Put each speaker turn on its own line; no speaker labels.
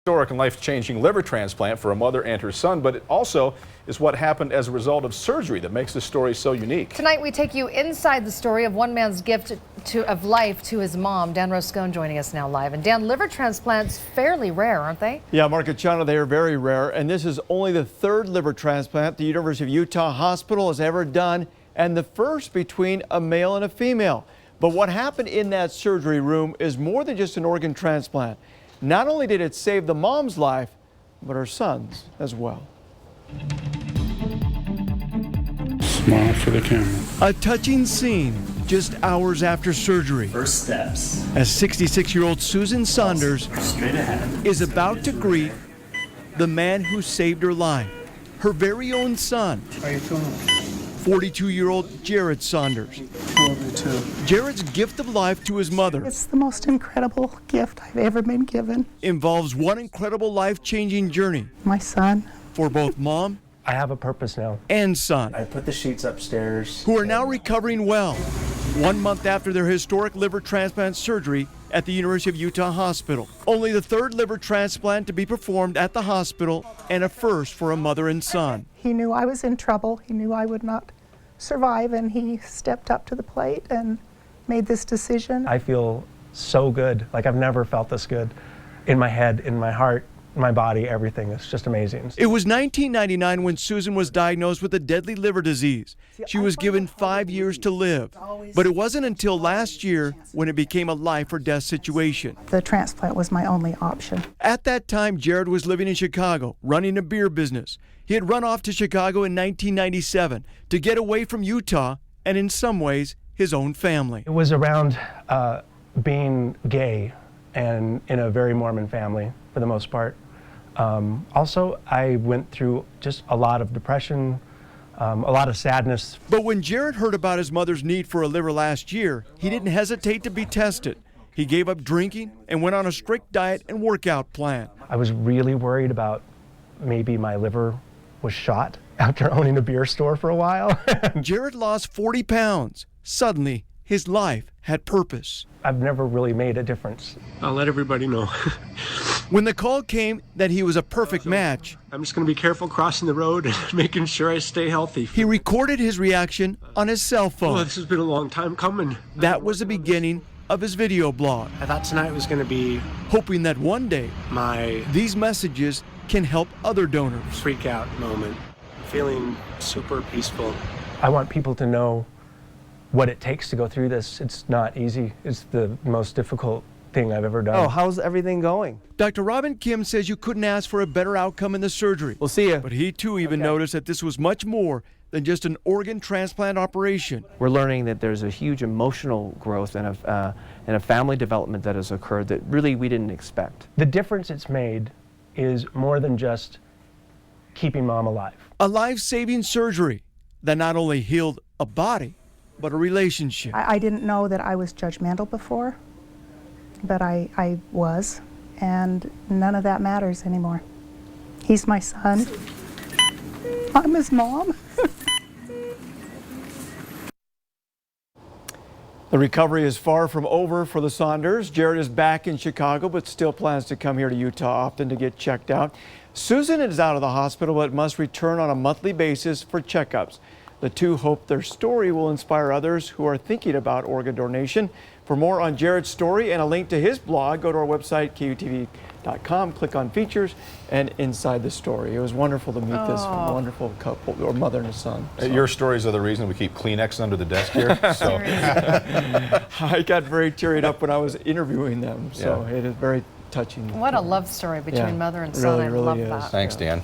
Historic and life-changing liver transplant for a mother and her son, but it also is what happened as a result of surgery that makes this story so unique.
Tonight we take you inside the story of one man's gift of life to his mom. Dan Rascon joining us now live. And Dan, liver transplants fairly rare, aren't they?
Yeah, Mark-Chana, they are very rare, and this is only the third liver transplant the University of Utah Hospital has ever done, and the first between a male and a female. But what happened in that surgery room is more than just an organ transplant. Not only did it save the mom's life, but her son's as well.
Smile for the camera.
A touching scene just hours after surgery.
First steps.
As 66-year-old Susan Saunders
Straight ahead.
is about to greet the man who saved her life, her very own son.
How you feeling?
42-year-old Jared Saunders.
Love you too.
Jared's gift of life to his mother
It's the most incredible gift I've ever been given.
involves one incredible life-changing journey
My son.
for both mom
I have a purpose now.
and son,
I put the sheets upstairs.
who are now recovering well, 1 month after their historic liver transplant surgery at the University of Utah Hospital. Only the third liver transplant to be performed at the hospital, and a first for a mother and son.
He knew I was in trouble. He knew I would not survive, and he stepped up to the plate and made this decision.
I feel so good. Like I've never felt this good. In my head, in my heart, my body, everything. It's just amazing.
It was 1999 when Susan was diagnosed with a deadly liver disease. She was given 5 years to live, but it wasn't until last year when it became a life or death situation.
The transplant was my only option.
At that time, Jared was living in Chicago, running a beer business. He had run off to Chicago in 1997 to get away from Utah and, in some ways, his own family.
It was around being gay and in a very Mormon family for the most part. Also, I went through just a lot of depression, a lot of sadness.
But when Jared heard about his mother's need for a liver last year, he didn't hesitate to be tested. He gave up drinking and went on a strict diet and workout plan.
I was really worried about maybe my liver was shot after owning a beer store for a while.
Jared lost 40 pounds. Suddenly, his life had purpose.
I've never really made a difference.
I'll let everybody know.
When the call came that he was a perfect match,
I'm just going to be careful crossing the road and making sure I stay healthy.
he recorded his reaction on his cell
Oh,
phone.
this has been a long time coming.
That was the beginning of his video blog,
I thought tonight was going to be
hoping that one day
my
these messages can help other donors.
freak out moment. Feeling super peaceful.
I want people to know what it takes to go through this. It's not easy. It's the most difficult thing I've ever done.
Oh, how's everything going?
Dr. Robin Kim says you couldn't ask for a better outcome in the surgery.
We'll see you.
But he too even noticed that this was much more than just an organ transplant operation.
We're learning that there's a huge emotional growth and a family development that has occurred that really we didn't expect.
The difference it's made is more than just keeping mom alive.
A life-saving surgery that not only healed a body, but a relationship.
I didn't know that I was judgmental before, but I was, and none of that matters anymore. He's my son. I'm his mom.
The recovery is far from over for the Saunders. Jared is back in Chicago, but still plans to come here to Utah often to get checked out. Susan is out of the hospital, but must return on a monthly basis for checkups. The two hope their story will inspire others who are thinking about organ donation. For more on Jared's story and a link to his blog, go to our website, KUTV.com, click on features, and inside the story. It was wonderful to meet this wonderful couple, or mother and a son. So.
Your stories are the reason we keep Kleenex under the desk here. So.
I got very teared up when I was interviewing them, so it is very touching.
What a love story between mother and son.
Really,
I
really
love
is.
that.
Thanks, Dan.